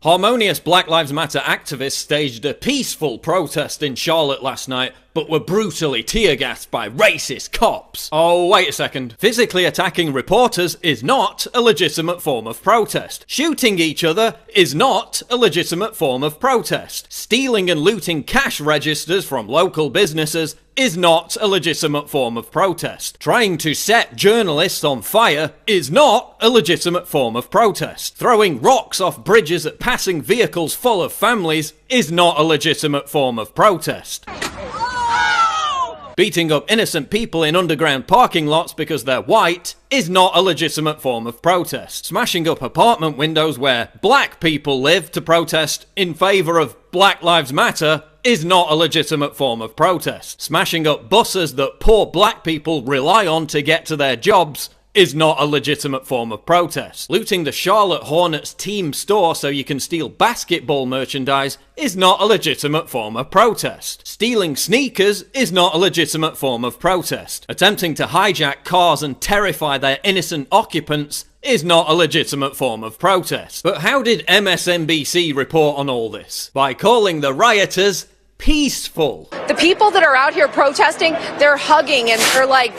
Harmonious Black Lives Matter activists staged a peaceful protest in Charlotte last night, but were brutally tear-gassed by racist cops. Oh, wait a second. Physically attacking reporters is not a legitimate form of protest. Shooting each other is not a legitimate form of protest. Stealing and looting cash registers from local businesses is not a legitimate form of protest. Trying to set journalists on fire is not a legitimate form of protest. Throwing rocks off bridges at passing vehicles full of families is not a legitimate form of protest. Beating up innocent people in underground parking lots because they're white is not a legitimate form of protest. Smashing up apartment windows where black people live to protest in favour of Black Lives Matter is not a legitimate form of protest. Smashing up buses that poor black people rely on to get to their jobs is not a legitimate form of protest. Looting the Charlotte Hornets team store so you can steal basketball merchandise is not a legitimate form of protest. Stealing sneakers is not a legitimate form of protest. Attempting to hijack cars and terrify their innocent occupants is not a legitimate form of protest. But how did MSNBC report on all this? By calling the rioters peaceful. The people that are out here protesting, they're hugging and they're like,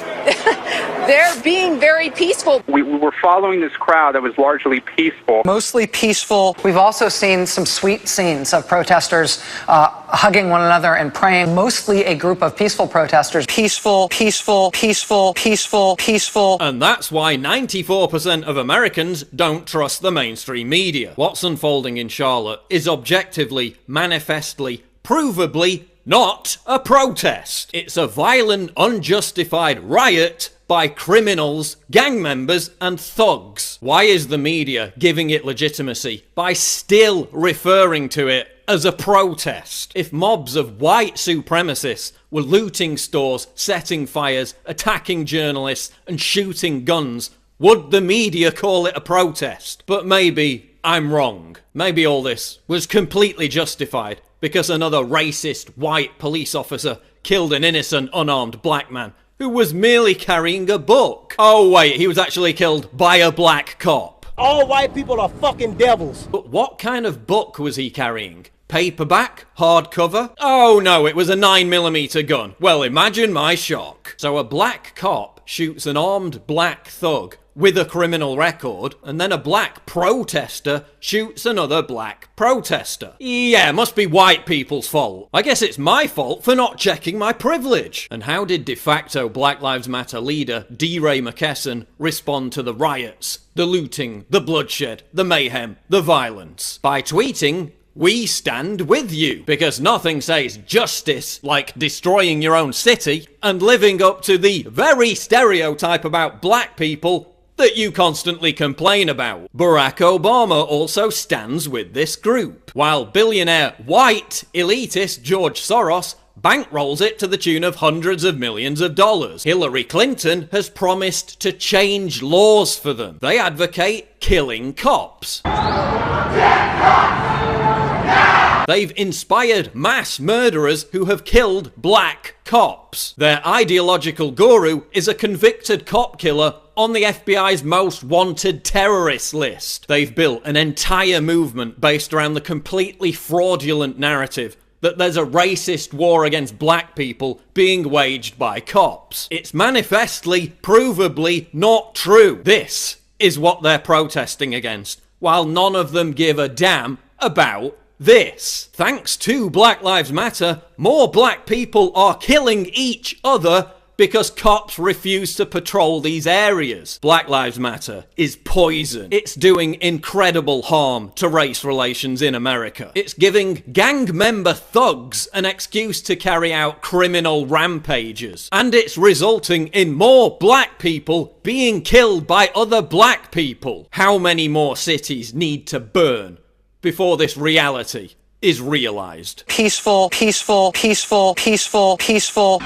they're being very peaceful. We were following this crowd that was largely peaceful. Mostly peaceful. We've also seen some sweet scenes of protesters hugging one another and praying. Mostly a group of peaceful protesters. Peaceful, peaceful, peaceful, peaceful, peaceful. And that's why 94% of Americans don't trust the mainstream media. What's unfolding in Charlotte is objectively, manifestly, provably not a protest. It's a violent, unjustified riot by criminals, gang members, and thugs. Why is the media giving it legitimacy by still referring to it as a protest? If mobs of white supremacists were looting stores, setting fires, attacking journalists, and shooting guns, would the media call it a protest? But maybe I'm wrong. Maybe all this was completely justified because another racist white police officer killed an innocent unarmed black man who was merely carrying a book. Oh wait, he was actually killed by a black cop. All white people are fucking devils. But what kind of book was he carrying? Paperback? Hardcover? Oh no, it was a 9mm gun. Well, imagine my shock. So a black cop shoots an armed black thug with a criminal record, and then a black protester shoots another black protester. Yeah, must be white people's fault. I guess it's my fault for not checking my privilege. And how did de facto Black Lives Matter leader Theyre McKesson respond to the riots, the looting, the bloodshed, the mayhem, the violence? By tweeting, "We stand with you," because nothing says justice like destroying your own city and living up to the very stereotype about black people that you constantly complain about. Barack Obama also stands with this group, while billionaire white elitist George Soros bankrolls it to the tune of hundreds of millions of dollars. Hillary Clinton has promised to change laws for them. They advocate killing cops. They've inspired mass murderers who have killed black cops. Their ideological guru is a convicted cop killer on the FBI's most wanted terrorist list. They've built an entire movement based around the completely fraudulent narrative that there's a racist war against black people being waged by cops. It's manifestly, provably not true. This is what they're protesting against, while none of them give a damn about this. Thanks to Black Lives Matter, more black people are killing each other because cops refuse to patrol these areas. Black Lives Matter is poison. It's doing incredible harm to race relations in America. It's giving gang member thugs an excuse to carry out criminal rampages. And it's resulting in more black people being killed by other black people. How many more cities need to burn before this reality is realized? Peaceful, peaceful, peaceful, peaceful, peaceful.